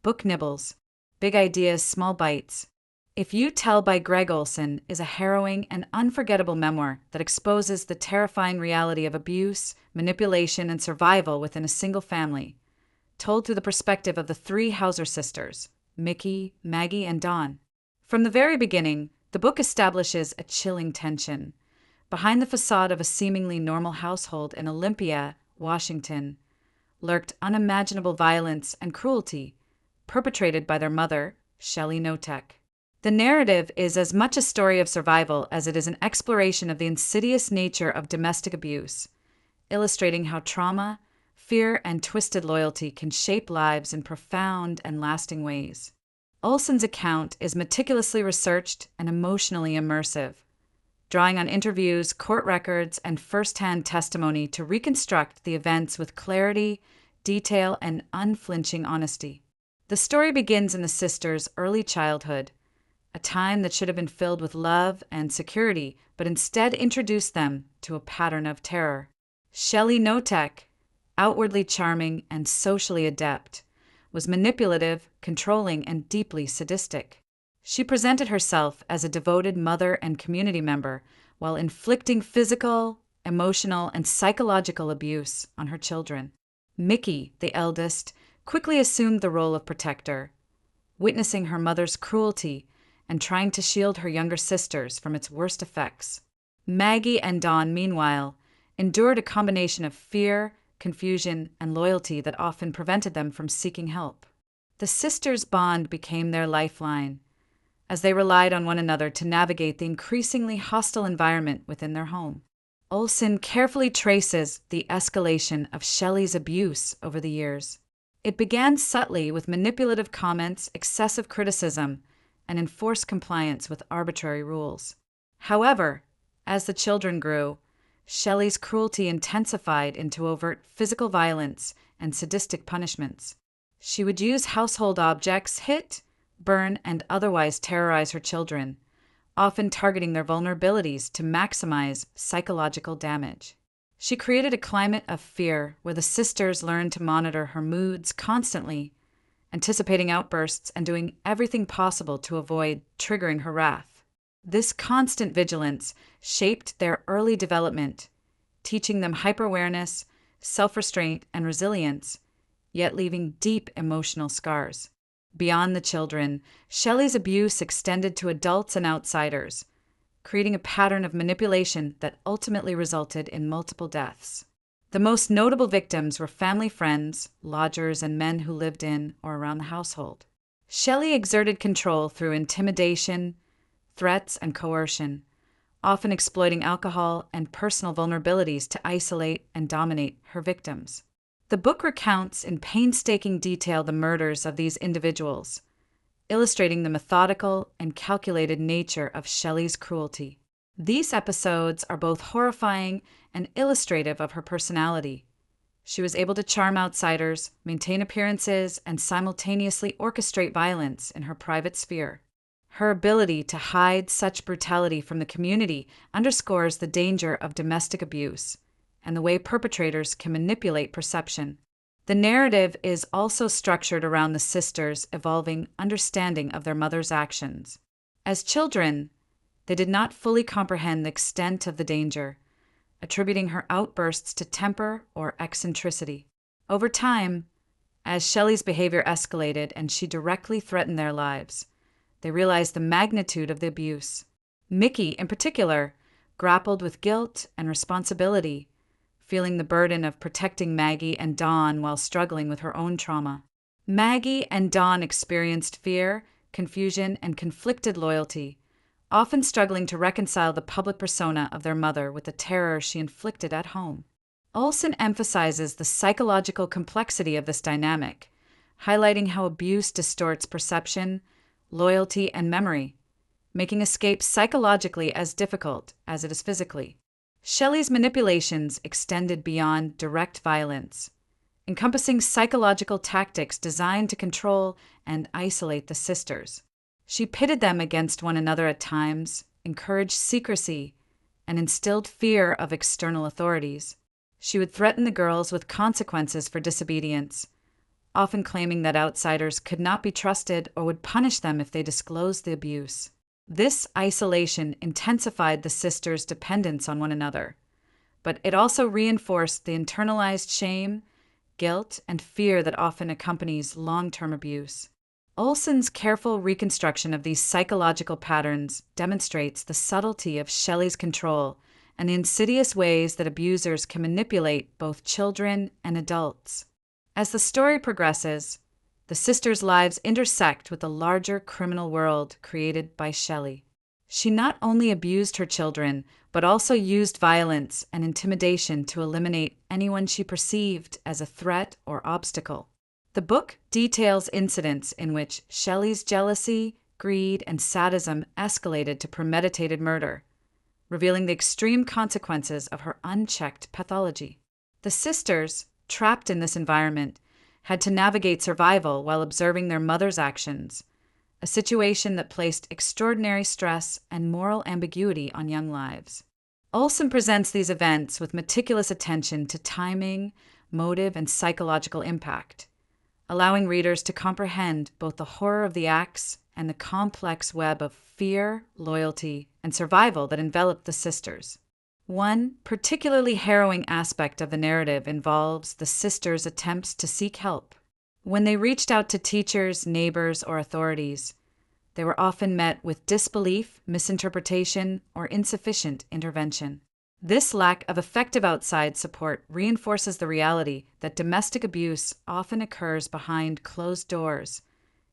Book Nibbles, Big Ideas, Small Bites. If You Tell by Gregg Olsen is a harrowing and unforgettable memoir that exposes the terrifying reality of abuse, manipulation, and survival within a single family, told through the perspective of the three Hauser sisters, Micki, Maggie, and Dawn. From the very beginning, the book establishes a chilling tension. Behind the facade of a seemingly normal household in Olympia, Washington, lurked unimaginable violence and cruelty perpetrated by their mother, Shelley Notek. The narrative is as much a story of survival as it is an exploration of the insidious nature of domestic abuse, illustrating how trauma, fear, and twisted loyalty can shape lives in profound and lasting ways. Olsen's account is meticulously researched and emotionally immersive, drawing on interviews, court records, and first-hand testimony to reconstruct the events with clarity, detail, and unflinching honesty. The story begins in the sisters' early childhood, a time that should have been filled with love and security, but instead introduced them to a pattern of terror. Shelley Notek, outwardly charming and socially adept, was manipulative, controlling, and deeply sadistic. She presented herself as a devoted mother and community member while inflicting physical, emotional, and psychological abuse on her children. Micki, the eldest, quickly assumed the role of protector, witnessing her mother's cruelty and trying to shield her younger sisters from its worst effects. Maggie and Dawn, meanwhile, endured a combination of fear, confusion, and loyalty that often prevented them from seeking help. The sisters' bond became their lifeline, as they relied on one another to navigate the increasingly hostile environment within their home. Olsen carefully traces the escalation of Shelley's abuse over the years. It began subtly with manipulative comments, excessive criticism, and enforced compliance with arbitrary rules. However, as the children grew, Shelley's cruelty intensified into overt physical violence and sadistic punishments. She would use household objects, hit, burn, and otherwise terrorize her children, often targeting their vulnerabilities to maximize psychological damage. She created a climate of fear where the sisters learned to monitor her moods constantly, anticipating outbursts and doing everything possible to avoid triggering her wrath. This constant vigilance shaped their early development, teaching them hyper-awareness, self-restraint, and resilience, yet leaving deep emotional scars. Beyond the children, Shelley's abuse extended to adults and outsiders, creating a pattern of manipulation that ultimately resulted in multiple deaths. The most notable victims were family friends, lodgers, and men who lived in or around the household. Shelley exerted control through intimidation, threats, and coercion, often exploiting alcohol and personal vulnerabilities to isolate and dominate her victims. The book recounts in painstaking detail the murders of these individuals, illustrating the methodical and calculated nature of Shelley's cruelty. These episodes are both horrifying and illustrative of her personality. She was able to charm outsiders, maintain appearances, and simultaneously orchestrate violence in her private sphere. Her ability to hide such brutality from the community underscores the danger of domestic abuse and the way perpetrators can manipulate perception. The narrative is also structured around the sisters' evolving understanding of their mother's actions. As children, they did not fully comprehend the extent of the danger, attributing her outbursts to temper or eccentricity. Over time, as Shelley's behavior escalated and she directly threatened their lives, they realized the magnitude of the abuse. Micki, in particular, grappled with guilt and responsibility, feeling the burden of protecting Maggie and Dawn while struggling with her own trauma. Maggie and Dawn experienced fear, confusion, and conflicted loyalty, often struggling to reconcile the public persona of their mother with the terror she inflicted at home. Olsen emphasizes the psychological complexity of this dynamic, highlighting how abuse distorts perception, loyalty, and memory, making escape psychologically as difficult as it is physically. Shelley's manipulations extended beyond direct violence, encompassing psychological tactics designed to control and isolate the sisters. She pitted them against one another at times, encouraged secrecy, and instilled fear of external authorities. She would threaten the girls with consequences for disobedience, often claiming that outsiders could not be trusted or would punish them if they disclosed the abuse. This isolation intensified the sisters' dependence on one another, but it also reinforced the internalized shame, guilt, and fear that often accompanies long-term abuse. Olsen's careful reconstruction of these psychological patterns demonstrates the subtlety of Shelley's control and the insidious ways that abusers can manipulate both children and adults. As the story progresses, the sisters' lives intersect with the larger criminal world created by Shelley. She not only abused her children, but also used violence and intimidation to eliminate anyone she perceived as a threat or obstacle. The book details incidents in which Shelley's jealousy, greed, and sadism escalated to premeditated murder, revealing the extreme consequences of her unchecked pathology. The sisters, trapped in this environment, had to navigate survival while observing their mother's actions, a situation that placed extraordinary stress and moral ambiguity on young lives. Olsen presents these events with meticulous attention to timing, motive, and psychological impact, allowing readers to comprehend both the horror of the acts and the complex web of fear, loyalty, and survival that enveloped the sisters. One particularly harrowing aspect of the narrative involves the sisters' attempts to seek help. When they reached out to teachers, neighbors, or authorities, they were often met with disbelief, misinterpretation, or insufficient intervention. This lack of effective outside support reinforces the reality that domestic abuse often occurs behind closed doors,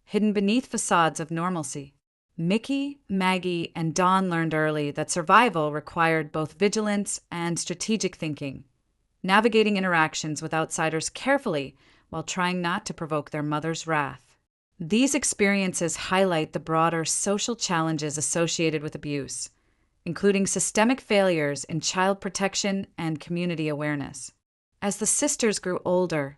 hidden beneath facades of normalcy. Micki, Maggie, and Dawn learned early that survival required both vigilance and strategic thinking, navigating interactions with outsiders carefully while trying not to provoke their mother's wrath. These experiences highlight the broader social challenges associated with abuse, including systemic failures in child protection and community awareness. As the sisters grew older,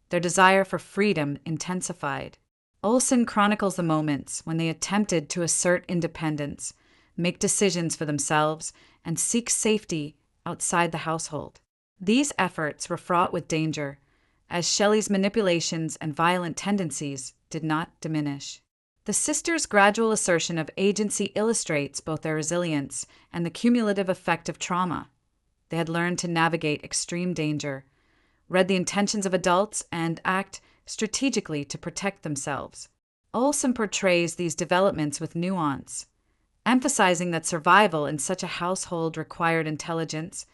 their desire for freedom intensified. Olsen chronicles the moments when they attempted to assert independence, make decisions for themselves, and seek safety outside the household. These efforts were fraught with danger, as Shelley's manipulations and violent tendencies did not diminish. The sisters' gradual assertion of agency illustrates both their resilience and the cumulative effect of trauma. They had learned to navigate extreme danger, read the intentions of adults, and act strategically to protect themselves. Olsen portrays these developments with nuance, emphasizing that survival in such a household required intelligence,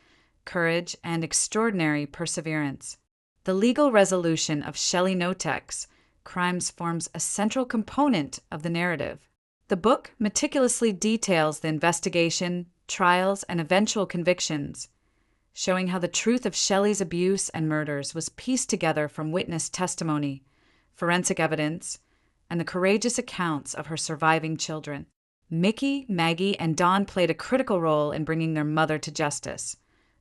courage, and extraordinary perseverance. The legal resolution of Shelley Notek's crimes forms a central component of the narrative. The book meticulously details the investigation, trials, and eventual convictions, showing how the truth of Shelley's abuse and murders was pieced together from witness testimony, forensic evidence, and the courageous accounts of her surviving children. Micki, Maggie, and Dawn played a critical role in bringing their mother to justice,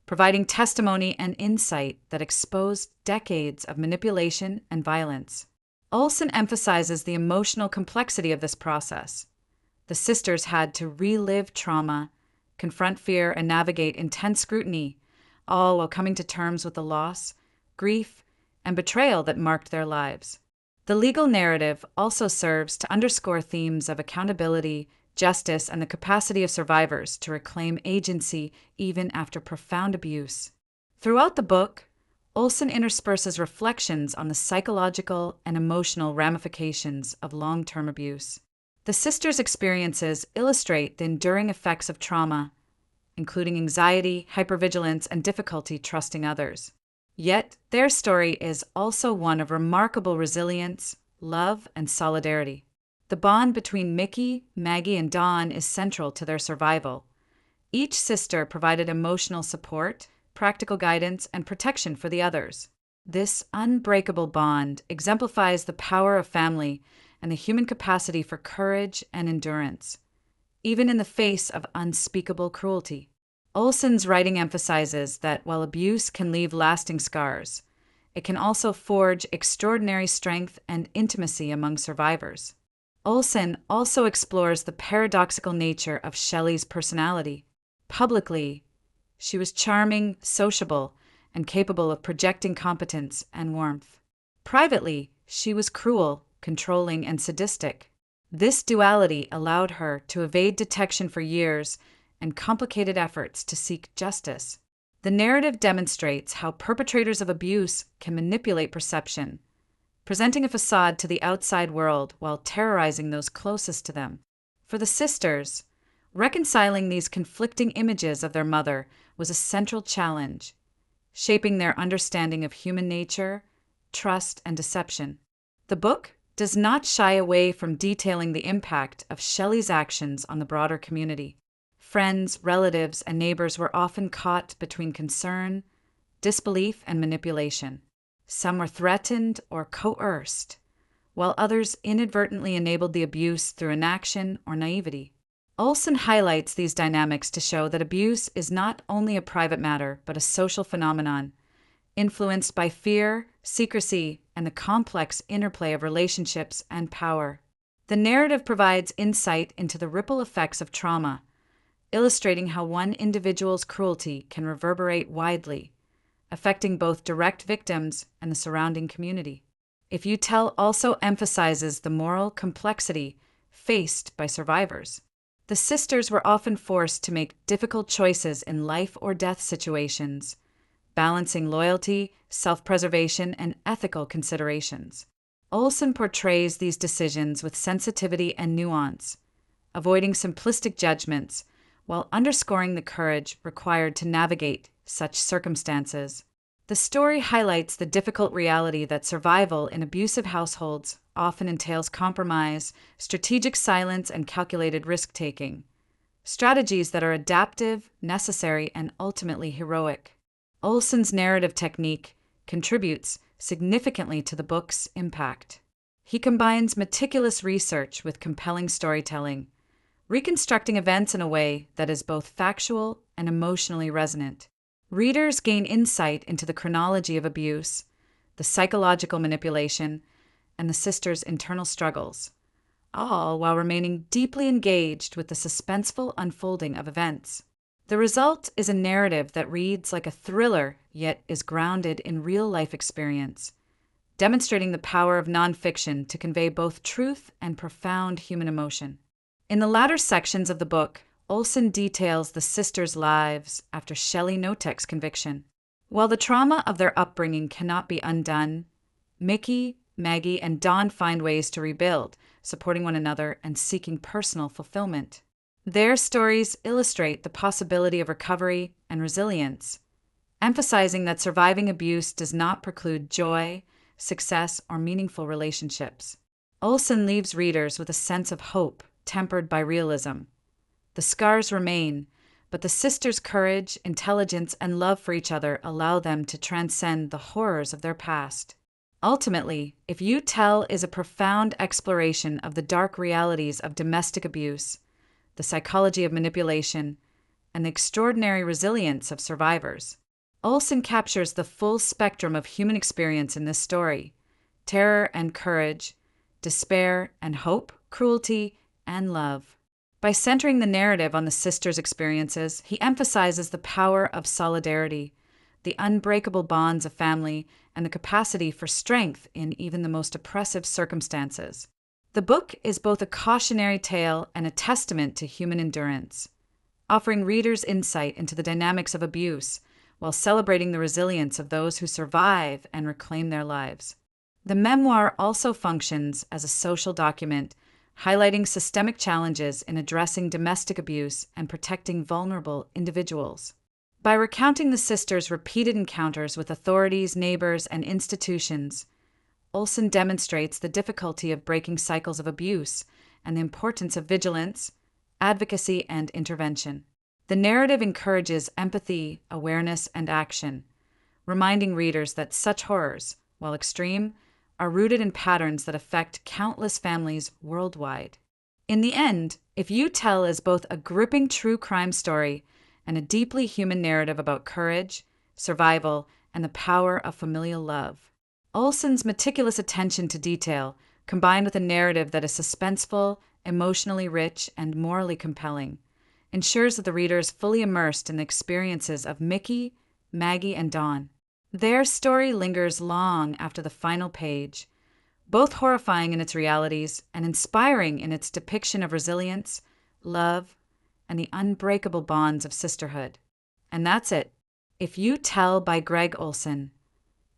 providing testimony and insight that exposed decades of manipulation and violence. Olsen emphasizes the emotional complexity of this process. The sisters had to relive trauma, confront fear, and navigate intense scrutiny, all while coming to terms with the loss, grief, and betrayal that marked their lives. The legal narrative also serves to underscore themes of accountability, justice, and the capacity of survivors to reclaim agency even after profound abuse. Throughout the book, Olsen intersperses reflections on the psychological and emotional ramifications of long-term abuse. The sisters' experiences illustrate the enduring effects of trauma, including anxiety, hypervigilance, and difficulty trusting others. Yet, their story is also one of remarkable resilience, love, and solidarity. The bond between Micki, Maggie, and Dawn is central to their survival. Each sister provided emotional support, practical guidance, and protection for the others. This unbreakable bond exemplifies the power of family and the human capacity for courage and endurance, even in the face of unspeakable cruelty. Olsen's writing emphasizes that while abuse can leave lasting scars, it can also forge extraordinary strength and intimacy among survivors. Olsen also explores the paradoxical nature of Shelley's personality. Publicly, she was charming, sociable, and capable of projecting competence and warmth. Privately, she was cruel, controlling, and sadistic. This duality allowed her to evade detection for years and complicated efforts to seek justice. The narrative demonstrates how perpetrators of abuse can manipulate perception, presenting a facade to the outside world while terrorizing those closest to them. For the sisters, reconciling these conflicting images of their mother was a central challenge, shaping their understanding of human nature, trust, and deception. The book does not shy away from detailing the impact of Shelley's actions on the broader community. Friends, relatives, and neighbors were often caught between concern, disbelief, and manipulation. Some were threatened or coerced, while others inadvertently enabled the abuse through inaction or naivety. Olsen highlights these dynamics to show that abuse is not only a private matter, but a social phenomenon, influenced by fear, secrecy, and the complex interplay of relationships and power. The narrative provides insight into the ripple effects of trauma, illustrating how one individual's cruelty can reverberate widely, affecting both direct victims and the surrounding community. If You Tell also emphasizes the moral complexity faced by survivors. The sisters were often forced to make difficult choices in life or death situations, balancing loyalty, self-preservation, and ethical considerations. Olsen portrays these decisions with sensitivity and nuance, avoiding simplistic judgments while underscoring the courage required to navigate such circumstances. The story highlights the difficult reality that survival in abusive households often entails compromise, strategic silence, and calculated risk-taking, strategies that are adaptive, necessary, and ultimately heroic. Olsen's narrative technique contributes significantly to the book's impact. He combines meticulous research with compelling storytelling, reconstructing events in a way that is both factual and emotionally resonant. Readers gain insight into the chronology of abuse, the psychological manipulation, and the sisters' internal struggles, all while remaining deeply engaged with the suspenseful unfolding of events. The result is a narrative that reads like a thriller, yet is grounded in real-life experience, demonstrating the power of nonfiction to convey both truth and profound human emotion. In the latter sections of the book, Olsen details the sisters' lives after Shelley Notek's conviction. While the trauma of their upbringing cannot be undone, Micki, Maggie, and Dawn find ways to rebuild, supporting one another and seeking personal fulfillment. Their stories illustrate the possibility of recovery and resilience, emphasizing that surviving abuse does not preclude joy, success, or meaningful relationships. Olsen leaves readers with a sense of hope, tempered by realism. The scars remain, but the sisters' courage, intelligence, and love for each other allow them to transcend the horrors of their past. Ultimately, If You Tell is a profound exploration of the dark realities of domestic abuse, the psychology of manipulation, and the extraordinary resilience of survivors. Olsen captures the full spectrum of human experience in this story: terror and courage, despair and hope, cruelty and love. By centering the narrative on the sisters' experiences, he emphasizes the power of solidarity, the unbreakable bonds of family, and the capacity for strength in even the most oppressive circumstances. The book is both a cautionary tale and a testament to human endurance, offering readers insight into the dynamics of abuse while celebrating the resilience of those who survive and reclaim their lives. The memoir also functions as a social document, highlighting systemic challenges in addressing domestic abuse and protecting vulnerable individuals. By recounting the sisters' repeated encounters with authorities, neighbors, and institutions, Olsen demonstrates the difficulty of breaking cycles of abuse and the importance of vigilance, advocacy, and intervention. The narrative encourages empathy, awareness, and action, reminding readers that such horrors, while extreme, are rooted in patterns that affect countless families worldwide. In the end, If You Tell is both a gripping true crime story and a deeply human narrative about courage, survival, and the power of familial love. Olsen's meticulous attention to detail, combined with a narrative that is suspenseful, emotionally rich, and morally compelling, ensures that the reader is fully immersed in the experiences of Micki, Maggie, and Dawn. Their story lingers long after the final page, both horrifying in its realities and inspiring in its depiction of resilience, love, and the unbreakable bonds of sisterhood. And that's it. If You Tell by Gregg Olsen.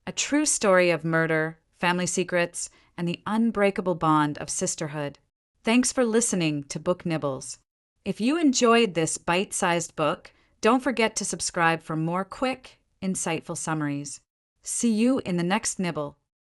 A true story of murder, family secrets, and the unbreakable bond of sisterhood. Thanks for listening to Book Nibbles. If you enjoyed this bite-sized book, don't forget to subscribe for more quick, insightful summaries. See you in the next nibble.